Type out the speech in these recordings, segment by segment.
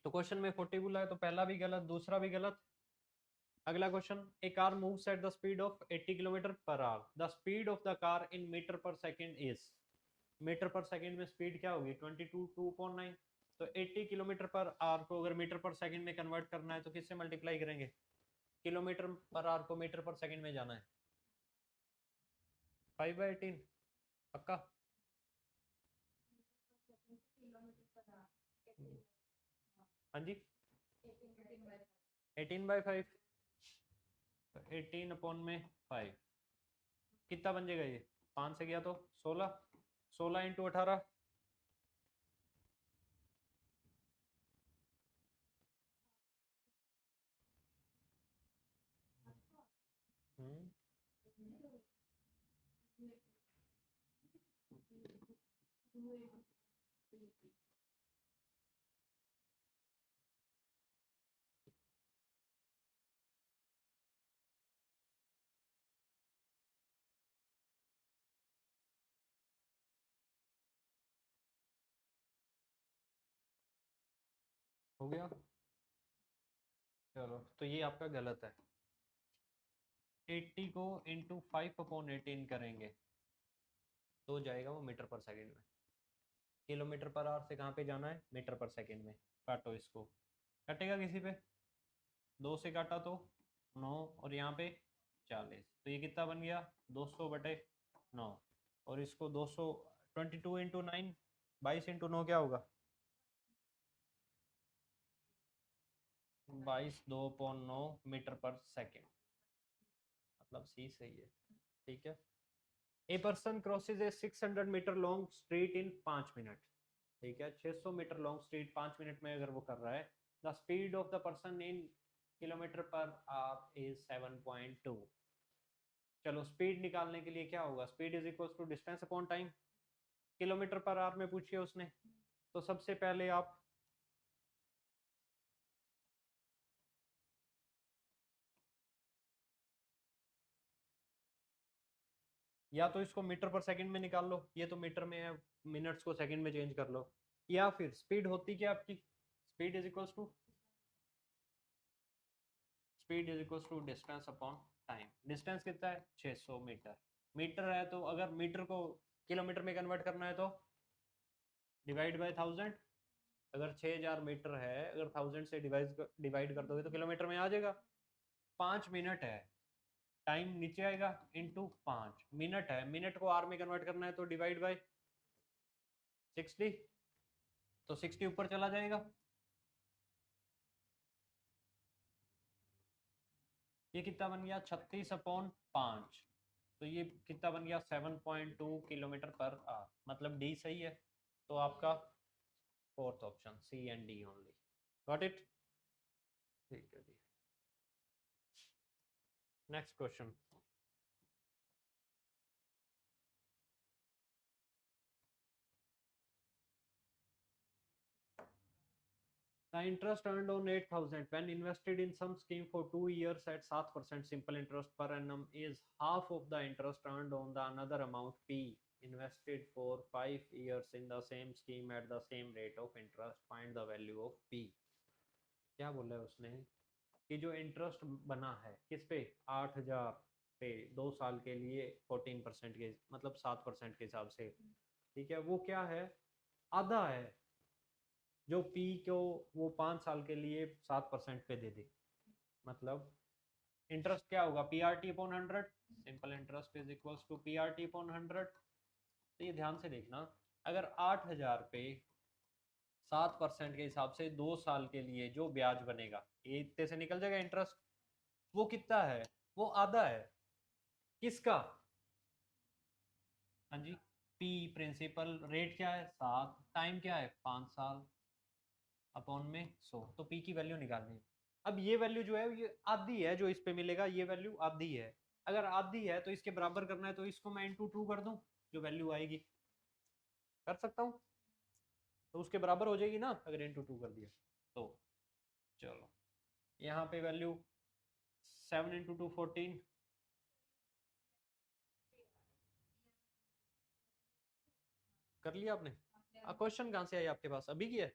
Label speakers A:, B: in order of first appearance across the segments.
A: तो क्वेश्चन में 40 बोला है, तो पहला भी गलत, दूसरा भी गलत। अगला question, a car moves at the speed of 80 kilometre per hour, the speed of the car in metre per second is. Metre per second में स्पीड क्या होगी, 22.9। तो 80 किलोमीटर पर आवर को अगर मीटर पर सेकंड में convert करना है तो किससे मल्टीप्लाई करेंगे, किलोमीटर पर आवर को मीटर पर सेकंड में जाना है, 5/18 पक्का। हाँ जी, 18/5, 18/5 कितना बन जाएगा ये, 5 से गया तो 16, 16 × 18, हो गया। चलो तो ये आपका गलत है। 80 को इंटू 5/18 करेंगे तो जाएगा वो मीटर पर सेकंड में। किलोमीटर पर आवर से कहाँ पे जाना है, मीटर पर सेकंड में। काटो इसको, कटेगा किसी पे, 2 से काटा तो 9, और यहाँ पे 40, तो ये कितना बन गया, 200/9। और इसको 200, 22 × 9, 22 × 9 क्या होगा, 22.9 मीटर पर सेकंड, मतलब सी सही है। ठीक है। A person crosses a 600 metre long street in 5 minute. ठीक है, 600 मीटर लॉन्ग स्ट्रीट 5 मिनट में अगर वो कर रहा है, the speed of the person in kilometre per hour is 7.2। चलो स्पीड निकालने के लिए क्या होगा, speed is equal to distance upon time. Kilometre per hour में पूछिए उसने, तो सबसे पहले आप या तो इसको मीटर पर सेकंड में निकाल लो, ये तो मीटर में है, मिनट्स को सेकंड में चेंज कर लो, या फिर स्पीड होती क्या आपकी, speed is equal to distance upon time. Distance कितना है, 600 मीटर। मीटर है तो अगर मीटर को किलोमीटर में कन्वर्ट करना है तो डिवाइड बाय 1000। अगर 6000 मीटर है, अगर 1000 से डिवाइड कर दोगे तो किलोमीटर में आ जाएगा। 5 मिनट है, टाइम नीचे आएगा, इंटू 5 मिनट है, मिनट को आर में कन्वर्ट करना है तो डिवाइड बाय 60, तो 60 ऊपर चला जाएगा। ये कितना बन गया, 36/5। तो ये कितना बन गया, 7.2 किलोमीटर पर आवर, मतलब डी सही है। तो आपका fourth option C and D only. Got it. ठीक है जी। Next question, the interest earned on 8,000 when invested in some scheme for 2 years at 7% simple interest per annum is half of the interest earned on the another amount P invested for 5 years in the same scheme at the same rate of interest. Find the value of P। क्या बोला है उसने कि जो interest बना है किस पे, 8,000 पे 2 साल के लिए 14% के मतलब 7% के हिसाब से। ठीक है, वो क्या है, आधा है जो पी को वो 5 साल के लिए 7% पे दे दे। मतलब इंटरेस्ट क्या होगा, P R T upon 100, simple interest is equal to P R T upon 100। तो ये ध्यान से देखना, अगर 8,000 पे 7% के हिसाब से 2 साल के लिए जो ब्याज बनेगा, ये इतने से निकल जाएगा इंटरेस्ट, वो कितना है, वो आधा है किसका, हाँ जी, पी प्रिंसिपल रेट क्या है 7, टाइम क्या है 5 साल, अपॉन में 100, तो पी की वैल्यू निकालनी है। अब ये वैल्यू जो है ये आधी है, जो इस पे मिलेगा ये वैल्यू आधी है। अगर आधी है तो इसके बराबर करना है, तो इसको मैं इंटू 2 कर दूं, जो वैल्यू आएगी कर सकता हूँ, तो उसके बराबर हो जाएगी ना अगर इंटू 2 कर दिया तो। चलो यहाँ पे वैल्यू 7 × 2 14। कर लिया आपने, क्वेश्चन कहाँ से आई आपके पास, अभी की है।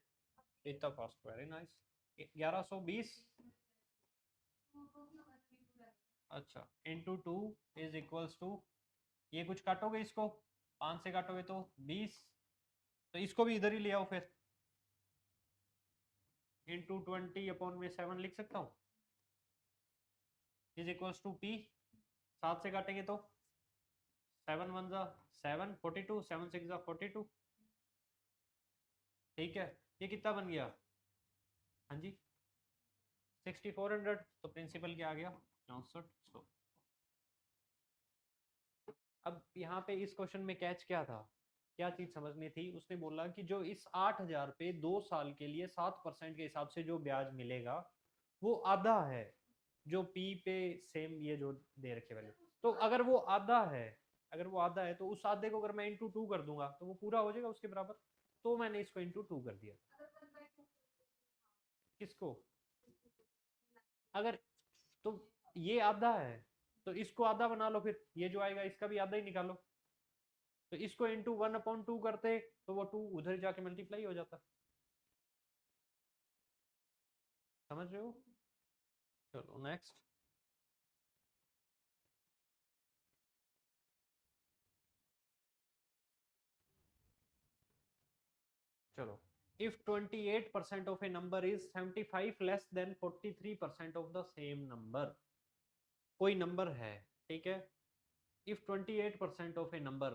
A: इतना फास्ट, वेरी नाइस। 1120, अच्छा, इंटू 2 इज इक्वल्स टू, ये कुछ काटोगे इसको, 5 से काटोगे तो 20, तो इसको भी इधर ही ले आओ फिर, इंटू 20 अपॉन में 7 लिख सकता हूँ, इज इक्वल्स टू पी, 7 से काटेंगे तो 7 1 जा 7, 42, 7 6 जा 42, ठीक है। ये कितना बन गया, हाँ जी 6400, तो प्रिंसिपल क्या आ गया 6400। अब यहाँ पे इस क्वेश्चन में कैच क्या था, क्या चीज समझनी थी, उसने बोला कि जो इस 8000 पे 2 साल के लिए 7% के हिसाब से जो ब्याज मिलेगा वो आधा है जो पी पे सेम ये जो दे रखे वैल्यू, तो अगर वो आधा है, अगर वो आधा है तो उस आधे को अगर मैं इंटू 2 कर दूंगा तो वो पूरा हो जाएगा उसके बराबर, तो मैंने इसको इंटू 2 कर दिया। किसको, अगर, तो ये आधा है तो इसको आधा बना लो, फिर ये जो आएगा इसका भी आधा ही निकालो, तो इसको इंटू 1/2 करते तो वो 2 उधर जाके मल्टीप्लाई हो जाता, समझ रहे हो। चलो नेक्स्ट, चलो, if 28% of a number is 75 less than 43% of the same number, कोई नंबर है, ठीक है, if 28% of a number,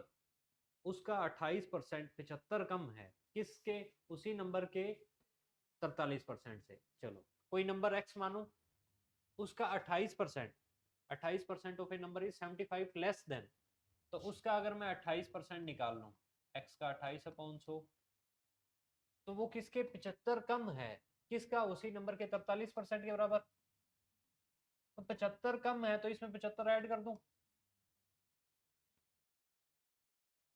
A: उसका 28% 75 कम है, किसके, उसी नंबर के 43% से, चलो कोई नंबर x मानो, उसका 28%, 28% of A number is 75 less than, तो उसका अगर मैं 28% निकाल लूं, x का 28/100, तो वो किसके 75 कम है, किसका, उसी नंबर के 43% के बराबर, तो 75 कम है तो इसमें 75 ऐड कर दूं,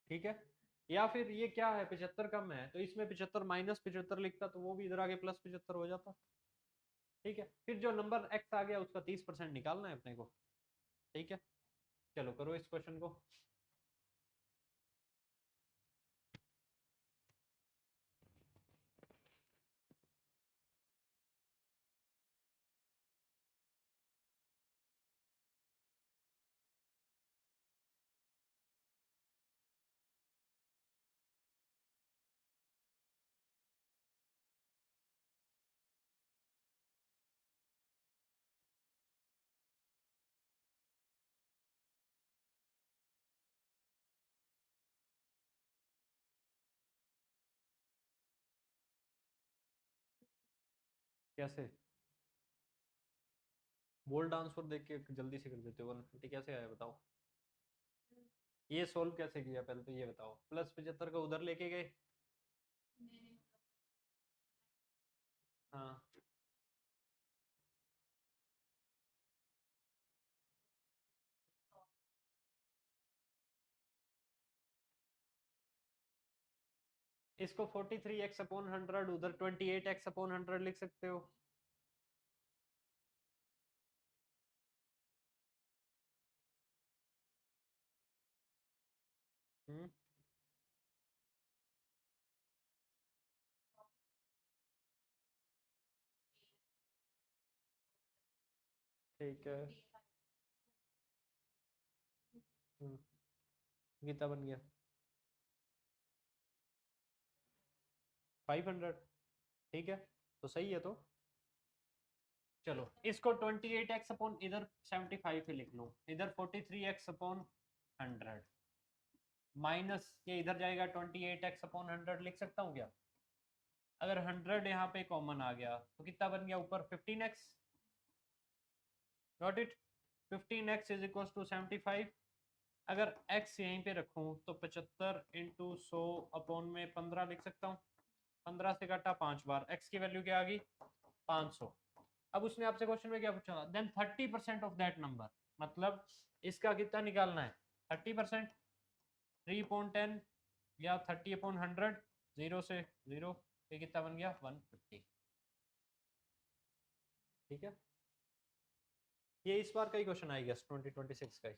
A: ठीक है। या फिर ये क्या है, 75 कम है तो इसमें 75 माइनस 75 लिखता तो वो भी इधर आगे प्लस 75 हो जाता, ठीक है। फिर जो नंबर x आ गया उसका 30% निकालना है अपने को, ठीक है। चलो करो इस क्वेश्चन को। कैसे, बोल्ड आंसर देख के जल्दी से कर देते हो, 150 कैसे आया बताओ, ये सोल्व कैसे किया पहले तो ये बताओ, प्लस 75 को उधर लेके गए, हाँ इसको 43x/100 उधर 28x/100 लिख सकते हो, हम्म, ठीक है, हम्म, गीता बन गया 500, ठीक है, तो सही है तो। चलो इसको 28x अपॉन इधर 75 ही लिख लो, इधर 43x/100 माइनस ये इधर जाएगा 28x/100 लिख सकता हूँ क्या, अगर 100 यहाँ पे कॉमन आ गया तो कितना बन गया ऊपर 15x, got it, 15x is equal to 75, अगर x यहीं पे रखूं तो 75 इंटू 100 अपॉन में 15 लिख सकता हूँ, 15 से काटा 5 बार, x की वैल्यू क्या आ गई 500। अब उसने आपसे क्वेश्चन में क्या पूछा, देन 30% ऑफ दैट नंबर, मतलब इसका कितना निकालना है 30%, 3/10 या 30/100, 0 से 0, ये कितना बन गया 150, ठीक है। ये इस बार का ही क्वेश्चन आएगा 2026 का ही।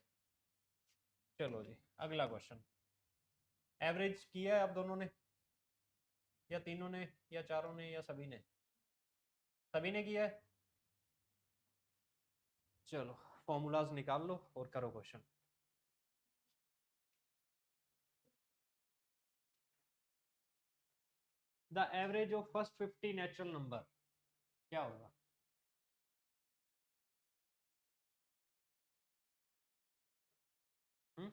A: चलो जी अगला क्वेश्चन, एवरेज किया है आप दोनों ने, या तीनों ने या चारों ने या सभी ने? सभी ने किया है। चलो फॉर्मूलाज निकाल लो और करो question. The average of first 50 natural number क्या होगा? हम्म,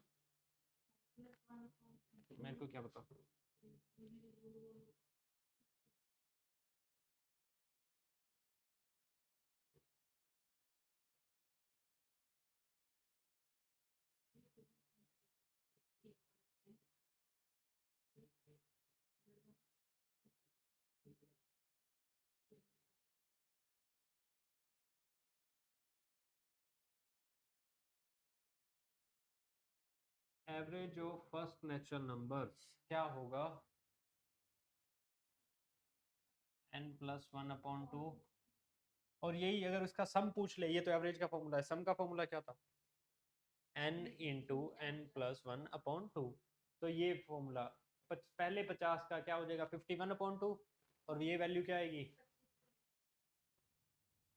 A: मेरे को क्या पता। Average of first natural numbers क्या होगा? n+1/2। और यही अगर उसका सम पूछ ले, ये तो एवरेज का फॉर्मूला है, सम का फॉर्मूला क्या था? n × n+1/2। तो ये फॉर्मूला पहले 50 का क्या हो जाएगा? 51/2। और ये वैल्यू क्या आएगी?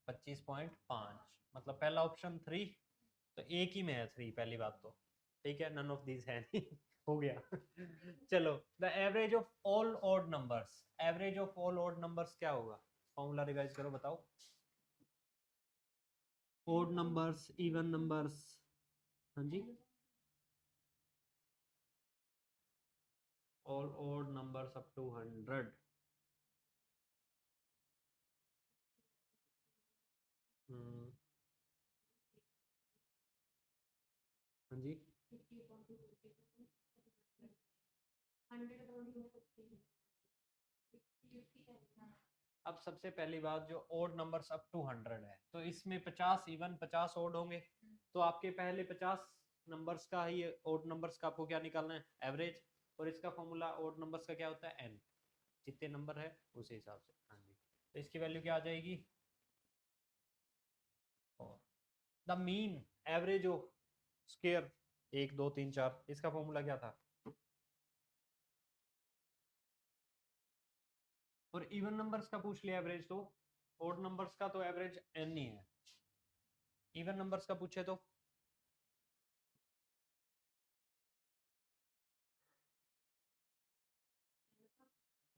A: 25.5। मतलब पहला ऑप्शन 3, तो एक ही में है 3 पहली बात तो। ठीक है, नन ऑफ दीज है नहीं। हो गया। चलो the average of all odd numbers, average of all odd numbers क्या होगा? फॉर्मूला रिवाइज करो, बताओ। Odd numbers, even numbers. हाँ जी, all odd numbers up to 100। हाँ जी। अब सबसे पहली बात, जो ओड नंबर्स अप टू 100 है, तो इसमें 50 इवन 50 ओड होंगे। तो आपके पहले 50 नंबर्स का ही, ओड नंबर्स का आपको क्या निकालना है? एवरेज। और इसका फॉर्मूला ओड नंबर्स का क्या होता है? एन। जितने नंबर है उसी हिसाब से। हाँ जी, तो इसकी वैल्यू क्या आ जाएगी? The mean average of square 1 2 3 4, इसका फॉर्मूला क्या था? और इवन नंबर्स का पूछ लिया एवरेज, तो ओड नंबर्स का तो एवरेज एन ही है। इवन नंबर्स का पूछे तो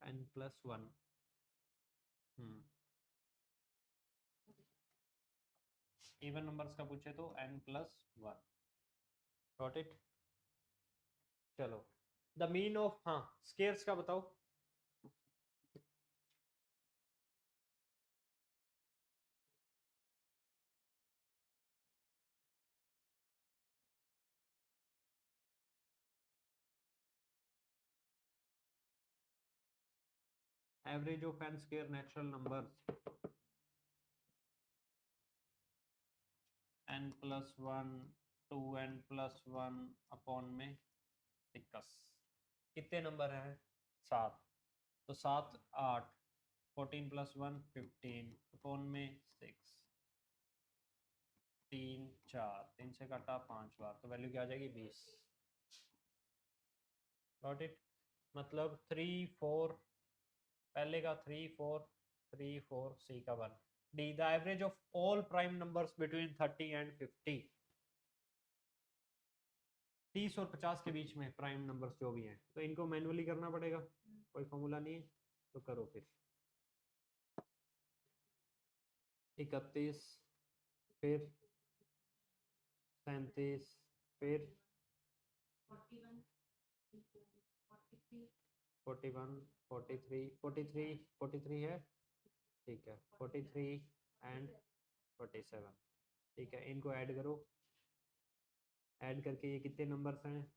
A: n+1। इवन नंबर्स का पूछे तो n+1। Got it. चलो द मीन ऑफ, हाँ, स्केयर्स का बताओ। Average of N square natural numbers n+1 2n+1 upon में 21। कितने नंबर हैं? 7। तो 7 8, 14+1 15 अपॉन में 6। 3 4, 3 से काटा 5 बार, तो वैल्यू क्या आ जाएगी? 20। Got it. मतलब 3 4, पहले का 3 4 3 4, सी का 1। D the average of all prime numbers between 30 and 50। 30 और 50 के बीच में प्राइम नंबर्स जो भी हैं, तो इनको मैन्युअली करना पड़ेगा, कोई फॉर्मूला नहीं है, तो करो फिर। 31, फिर 37, फिर 41 43 43 43 है। ठीक है, 43 एंड 47। ठीक है, इनको ऐड करो। ऐड करके ये कितने नंबर्स हैं?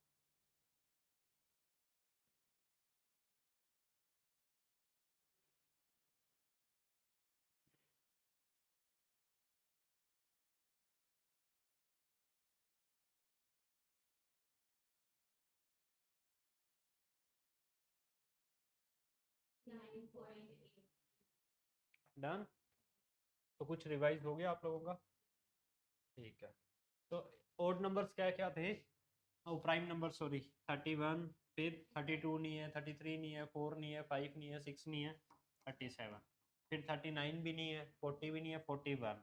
A: 9.8। डन। तो कुछ रिवाइज हो गया आप लोगों का? ठीक है। तो ओड नंबर्स क्या क्या थे? ओ प्राइम नंबर, सॉरी, 31 फिर 32 नहीं है, 33 नहीं है, 4 नहीं है, 5 नहीं है, 6 नहीं है, 37, फिर 39 भी नहीं है, 40 भी नहीं है, 41,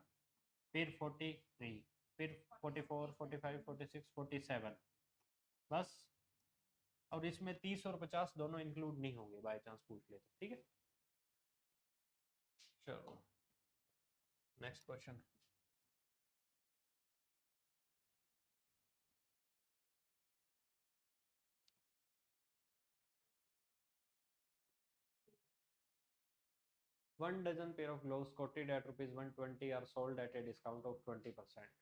A: फिर 43, फिर 44, 45, 46, 47, बस। और इसमें 30 और 50 दोनों इंक्लूड नहीं होंगे, बाय चांस पूछ ले तो, ठीक है। चलो next question. One dozen pair of gloves quoted at rupees 120 are sold at a discount of 20%.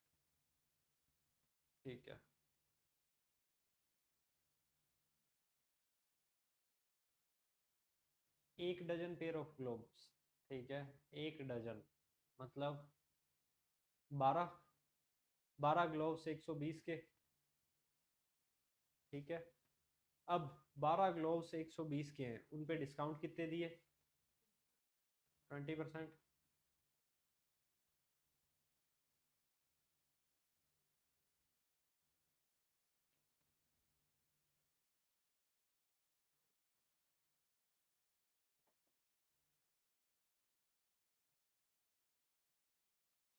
A: ठीक है। एक डजन पेयर ऑफ ग्लोव्स, ठीक है, एक डजन मतलब 12, 12 ग्लोव्स 120 के, ठीक है। अब 12 ग्लोव्स 120 के हैं, उन पे डिस्काउंट कितने दिए? 20%।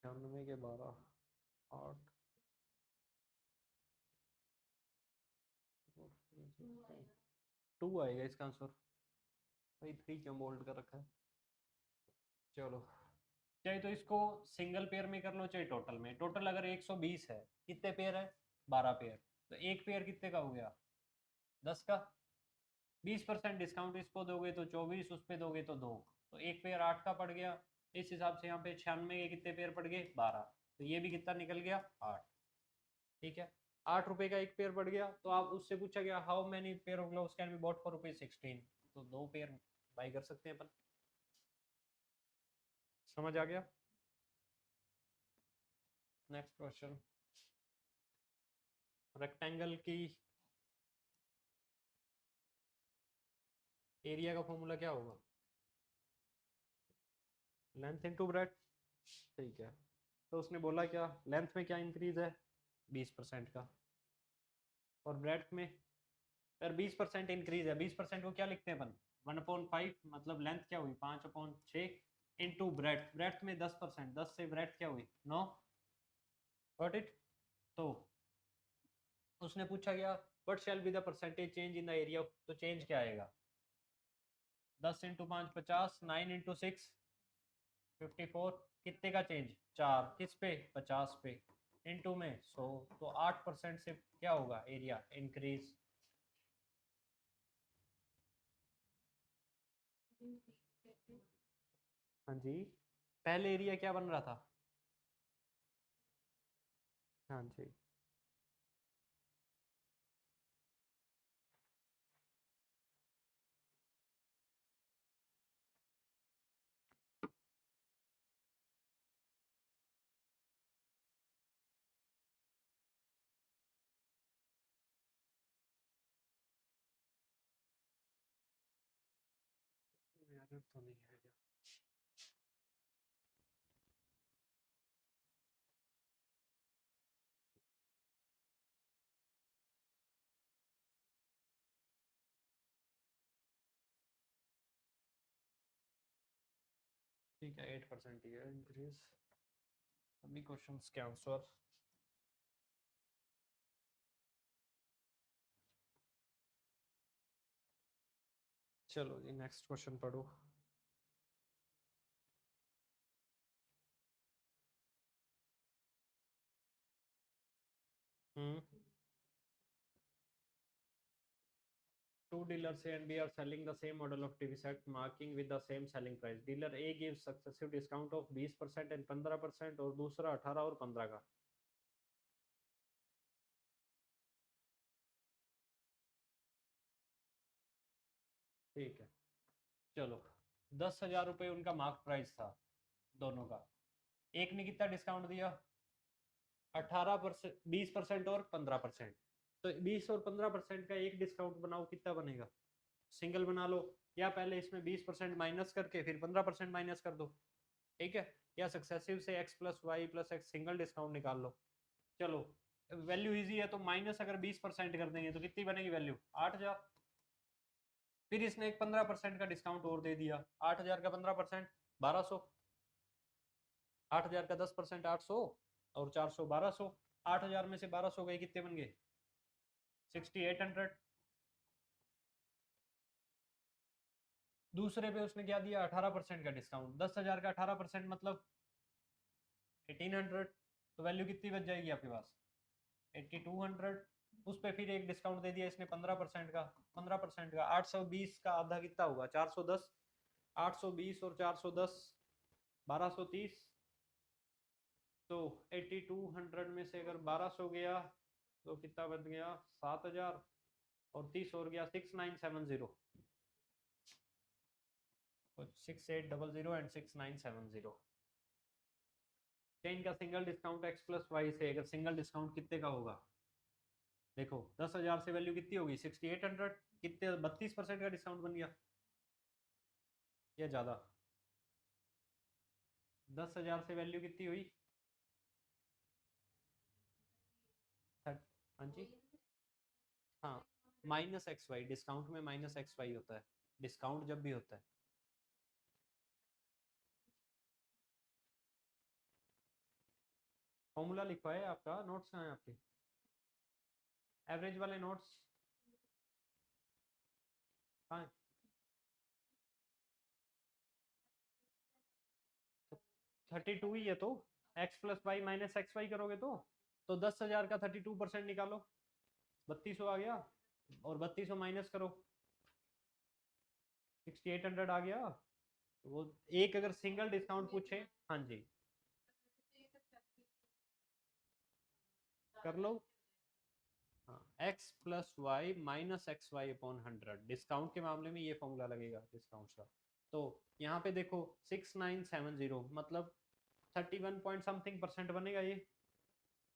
A: छियानवे के 12, 8, 2 आएगा इसका आंसर। भाई 3 क्यों बोल्ड कर रखा है? चलो, चाहे तो इसको सिंगल पेयर में कर लो, चाहे टोटल में। टोटल अगर 120 है, कितने पेयर है? 12 पेयर। तो एक पेयर कितने का हो गया? 10 का। 20% डिस्काउंट इसको दोगे तो 24, उस पे दोगे तो 2, तो एक पेयर 8 का पड़ गया। इस हिसाब से यहाँ पे 96 के कितने पेयर पड़ गए? 12। तो ये भी कितना निकल गया? 8। ठीक है, 8 रुपए का एक पेयर पड़ गया। तो आप उससे पूछा गया how many pair of gloves can be bought for ₹16, तो 2 पेयर बाई कर सकते हैं अपन। समझ आ गया? Next question. रेक्टेंगल की एरिया का फॉर्मूला क्या होगा? Length into breadth. ठीक है, तो उसने बोला क्या, लेंथ में क्या इंक्रीज है? 20% का। और ब्रेड्थ में? यार 20% इंक्रीज है, 20% को क्या लिखते हैं अपन? 1/5, मतलब लेंथ क्या हुई? 5/6 इंटू ब्रेड्थ। ब्रेड्थ में 10%, 10 से ब्रेड्थ क्या हुई? 9। Got it? तो उसने पूछा गया what shall be the percentage change in the area, तो चेंज क्या आएगा? 10 इंटू 5 50, 9 इंटू 6 54, कितने का चेंज? 4, किस पे? 50 पे, इनटू में 100, तो 8% से क्या होगा? Area increase. हाँ जी, पहले एरिया क्या बन रहा था? हाँ जी, एरर तो नहीं है। ठीक है, 8% ही है इंक्रीज। अभी क्वेश्चंस के आंसर। चलो जी नेक्स्ट क्वेश्चन पढ़ो। हम्म। Two dealers A and B are selling the same model of TV set, marking with the same selling price. Dealer A gives successive discount of 20% and 15%, और दूसरा 18 और 15 का। ठीक है, चलो 10,000 रुपये उनका मार्क प्राइस था दोनों का। एक ने कितना डिस्काउंट दिया? 18%, 20% और 15%। तो 20 और 15% का एक डिस्काउंट बनाओ, कितना बनेगा? सिंगल बना लो, या पहले इसमें 20% माइनस करके फिर 15% माइनस कर दो, ठीक है। या सक्सेसिव से x plus Y plus X single discount निकाल लो। चलो, वैल्यू इजी है, तो माइनस अगर 20% कर देंगे तो कितनी बनेगी वैल्यू? 8,000। फिर इसने एक 15% का डिस्काउंट और दे दिया, 8,000 का 15% 1200, 8,000 का 10% 800 और 400 1200, 8,000 में से 1200 गए, कितने बन गए 6800। दूसरे पे उसने क्या दिया 18% का डिस्काउंट, 10,000 का 18% मतलब 1800, तो वैल्यू कितनी बच जाएगी आपके पास 8200। उस पे फिर एक डिस्काउंट दे दिया इसने 15% का, 15% का 820 का आधा कितना होगा 410, 820 और 410 1230, तो 8200 में से अगर 1200 गया तो कितना बच गया 7000, और 30 और गया 6970, 6800 एंड 6970। चेन का single discount X plus Y से अगर सिंगल डिस्काउंट कितने का होगा, देखो 10,000 से वैल्यू कितनी होगी 6800, कितने 32% का डिस्काउंट बन गया या ज्यादा, 10,000 से वैल्यू कितनी हुई हाँ जी, हाँ माइनस एक्स वाई, डिस्काउंट में माइनस एक्स वाई होता है, डिस्काउंट जब भी होता है। फॉर्मूला लिखवा है आपका, नोट्स कहाँ है आपके, एवरेज वाले नोट्स कहाँ है, 32 ही है तो X plus Y minus X Y करोगे तो 10,000 का 32% निकालो, 3200 आ गया, और 3200 माइनस करो 6800 आ गया। वो एक अगर सिंगल डिस्काउंट पूछे, हाँ जी कर लो, हाँ X plus Y minus X Y upon 100, discount के मामले में ये फॉर्मूला लगेगा डिस्काउंट का। तो यहाँ पे देखो 6970 मतलब 31 पॉइंट समथिंग परसेंट बनेगा, ये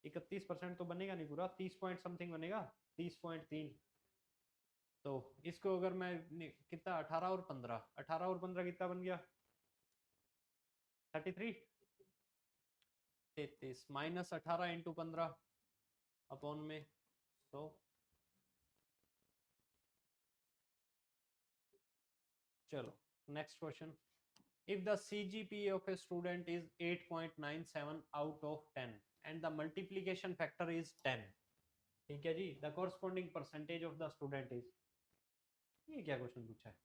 A: 31% तो बनेगा नहीं पूरा, 30 पॉइंट समथिंग बनेगा, 30.3। तो इसको अगर मैं कितना 18 और 15 कितना बन गया 33, 33 माइनस 18 × 15 अपॉन में 100। चलो next question, if the CGPA of a student is 8.97 out of 10 and the multiplication factor is 10, ठीक है जी, the corresponding percentage of the student is, ये क्या क्वेश्चन पूछा है,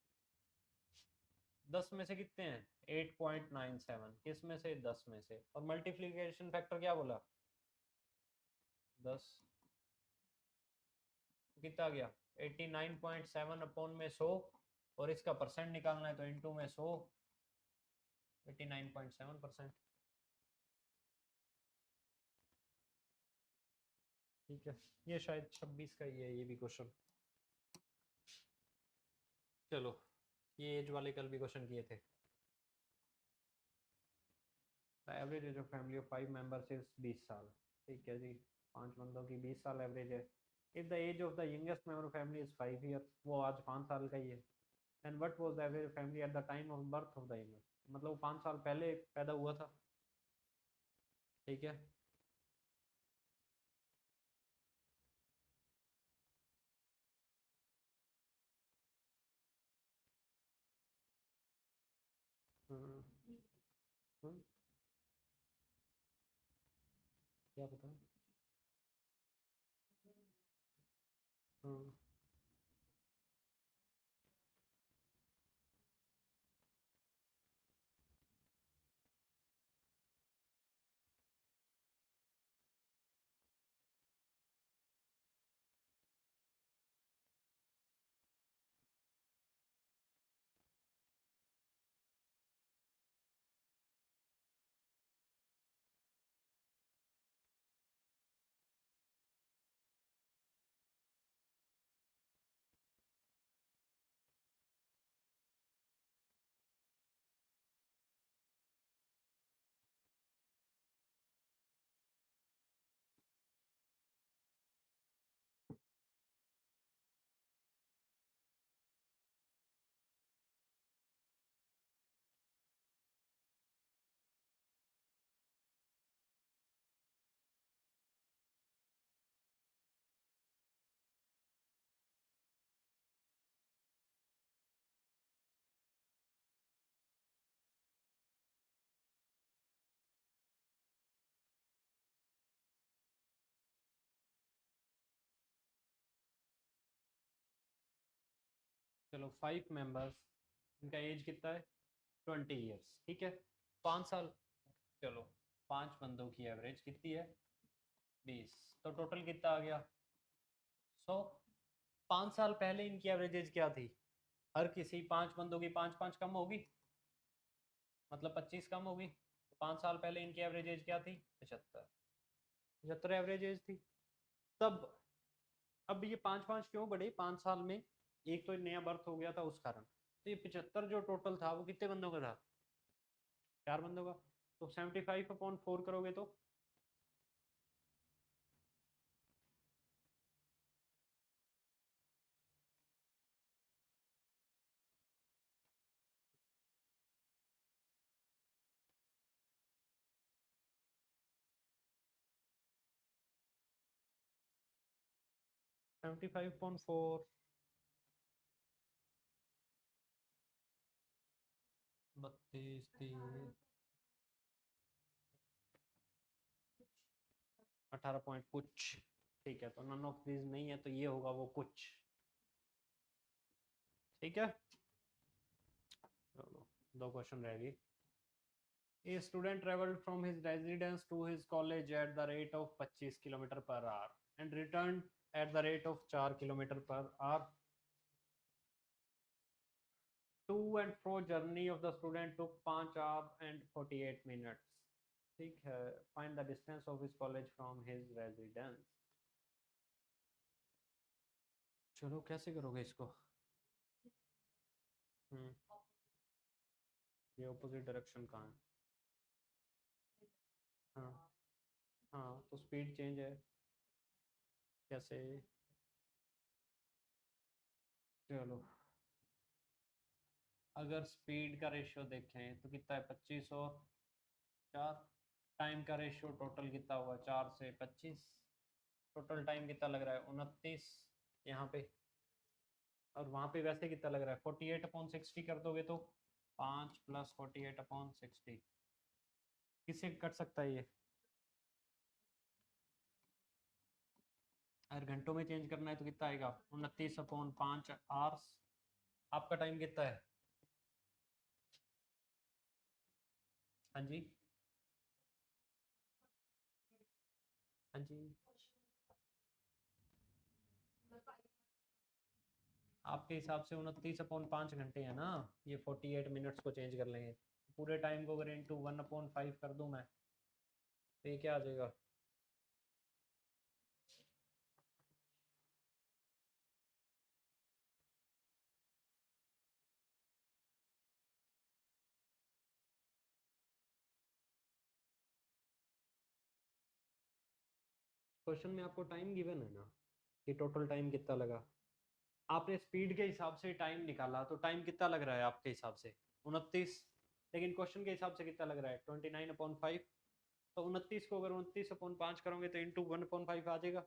A: 10 में से कितने हैं 8.97, किस में से 10 में से, और मल्टीप्लीकेशन फैक्टर क्या बोला 10, कितना गया 89.7 अपॉन में 100, और इसका परसेंट निकालना है तो इनटू में 100, 89.7%। ठीक है, ये शायद 26 का ही है ये भी क्वेश्चन। चलो ये एज वाले कल भी क्वेश्चन किए थे। The average age of family of 5 members is 20 साल, ठीक है जी, 5 बंदों की 20 साल एवरेज है। If the age of the youngest member of family is 5 year, वो आज 5 साल का ही है, and what was the average family at the time of birth of the youngest, मतलब वो 5 साल पहले पैदा हुआ था, ठीक है। हम्म, हम्म, क्या पता। हम्म, चलो 5 मेंबर्स, इनका एज कितना है 20 ईयर्स, ठीक है 5 साल। चलो 5 बंदों की एवरेज कितनी है 20, तो टोटल कितना आ गया 100। 5 साल पहले इनकी एवरेज एज क्या थी, हर किसी 5 बंदों की 5 5 कम होगी, मतलब 25 कम होगी। तो 5 साल पहले इनकी एवरेज एज क्या थी 75, 75 एवरेज एज थी तब। अब ये 5 5 क्यों बढ़े 5 साल में, एक तो नया बर्थ हो गया था उस कारण। तो ये 75 जो टोटल था वो कितने बंदों का था 4 बंदों का। तो 75/4 करोगे तो 75/4, 32 18 पॉइंट कुछ, ठीक है। तो नन ऑफ दीज नहीं है, तो ये होगा वो कुछ, ठीक है। चलो 2 क्वेश्चन रह गई। A student traveled from his residence to his college at the rate of 25 kilometer per hour and returned at the rate of 4 kilometer per hour. To and fro journey of the student took 5 hours and 48 minutes. ठीक है, find the distance of his college from his residence. चलो कैसे करोगे इसको। ये opposite direction कहाँ है। हाँ हाँ, तो स्पीड चेंज है कैसे। चलो अगर स्पीड का रेशियो देखें तो कितना है 25 और 4, टाइम का रेशियो टोटल कितना हुआ 4 से 25, टोटल टाइम कितना लग रहा है 29 यहाँ पे। और वहाँ पे वैसे कितना लग रहा है 48/60 कर दोगे तो 5 + 48/60, किससे कट सकता है ये। अगर घंटों में चेंज करना है तो कितना आएगा 29/5 आवर्स। आपका टाइम कितना है। हाँ जी, हाँ जी, आपके हिसाब से 29/5 घंटे है ना, ये 48 मिनट्स को चेंज कर लेंगे। पूरे टाइम को अगर इंटू 1/5 कर दूं मैं, तो ये क्या आ जाएगा। क्वेश्चन में आपको टाइम गिवन है ना, कि टोटल टाइम कितना लगा। आपने स्पीड के हिसाब से टाइम निकाला, तो टाइम कितना लग रहा है आपके हिसाब से 29, लेकिन क्वेश्चन के हिसाब से कितना लग रहा है 29/5। तो 29 को अगर 29/5 करोगे तो इंटू 1/5 आ जाएगा,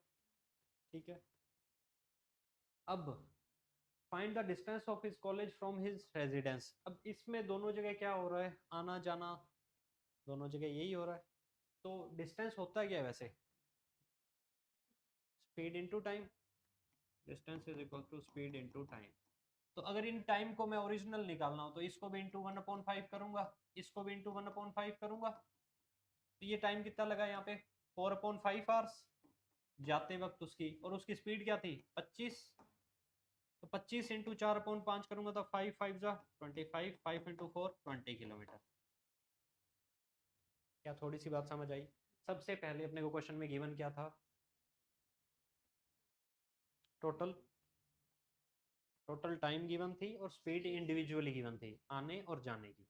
A: ठीक है। अब find the distance of his college from his residence. अब इसमें दोनों जगह क्या हो रहा है, आना जाना दोनों जगह यही हो रहा है। तो डिस्टेंस होता क्या है वैसे, speed into time, distance is equal to speed into time. तो अगर इन टाइम को मैं ओरिजिनल निकालना हो तो इसको भी इंटू 1/5 करूंगा, इसको भी इंटू 1/5 करूंगा। तो ये टाइम कितना लगा यहाँ पे 4/5 आवर्स जाते वक्त उसकी, और उसकी स्पीड क्या थी 25। तो 25 इंटू 4/5 करूंगा तो 5 5 जा 25, 5 इंटू 4 20 किलोमीटर। क्या थोड़ी सी बात समझ आई। सबसे पहले अपने को क्वेश्चन में गिवन क्या था, टोटल टोटल टाइम गिवन थी और स्पीड इंडिविजुअली गिवन थी आने और जाने की,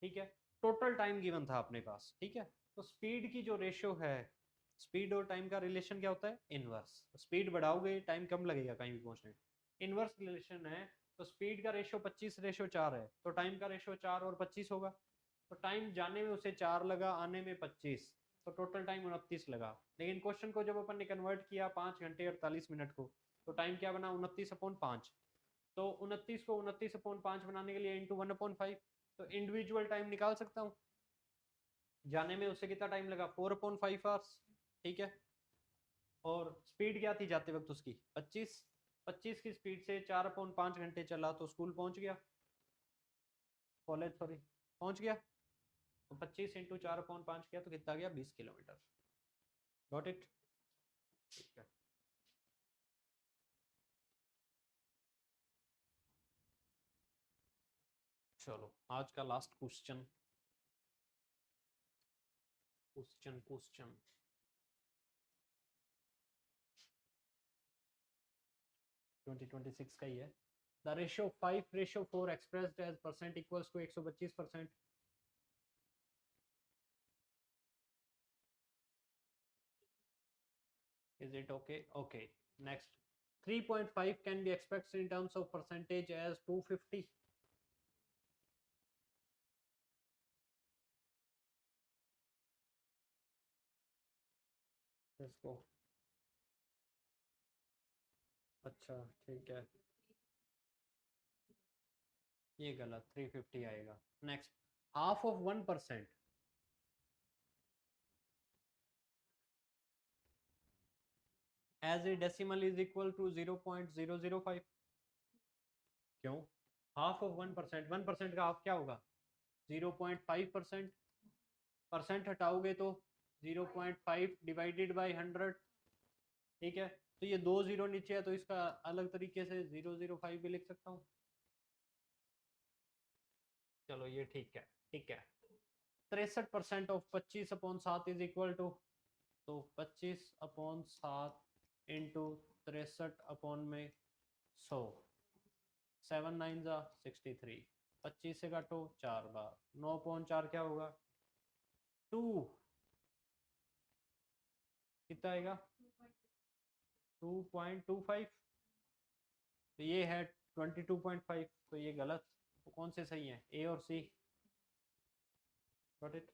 A: ठीक है। टोटल टाइम गिवन था अपने पास, ठीक है। तो स्पीड की जो रेशियो है, स्पीड और टाइम का रिलेशन क्या होता है इनवर्स। स्पीड बढ़ाओगे टाइम कम लगेगा कहीं भी पहुंचने में, इनवर्स रिलेशन है। तो स्पीड का रेशियो 25/4 है, तो टाइम का रेशियो 4 और 25 होगा। तो टाइम जाने में उसे 4 लगा, आने में 25, तो टोटल टाइम 29 लगा। लेकिन क्वेश्चन को जब अपन ने कन्वर्ट किया 5 घंटे 48 मिनट को, तो टाइम क्या बना 29/5। तो 29 को 29/5 बनाने के लिए इंटू 1/5, तो इंडिविजुअल टाइम निकाल सकता हूँ। जाने में उससे कितना टाइम लगा 4/5 आवर्स, ठीक है। और स्पीड क्या थी जाते वक्त उसकी 25, 25 की स्पीड से 4/5 घंटे चला तो स्कूल पहुंच गया, कॉलेज सॉरी पहुंच गया। तो 25 इंटू 4/5 किया तो कितना गया, 20 किलोमीटर। Got it? ठीक है। चलो आज का लास्ट क्वेश्चन, क्वेश्चन 2026 का ही है। The ratio 5:4 expressed as percent equals to 125%। Is it okay? Okay. Next. 3.5 can be expressed in terms of percentage as 250. Let's go. अच्छा ठीक है, ये गलत, 350 आएगा। Next, half of 1% as a decimal is equal to 0.005। क्यों? Half of 1%, 1% का half क्या होगा? 0.5%। परसेंट हटाओगे तो 0.5 डिवाइडेड बाई 100। ठीक है, तो ये 2 जीरो नीचे है तो इसका अलग तरीके से 0.005 भी लिख सकता हूँ। चलो ये ठीक है, ठीक है। 63% ऑफ 25/7 इज इक्वल टू, तो 25/7 इंटू 63 में 100, 7 9 जा 63, 25 से काटो 4 बार, 9/4 क्या होगा? 2। कितना आएगा? 2.25। तो ये है 22.5, तो ये गलत। तो कौन से सही है, ए और सी? Got it?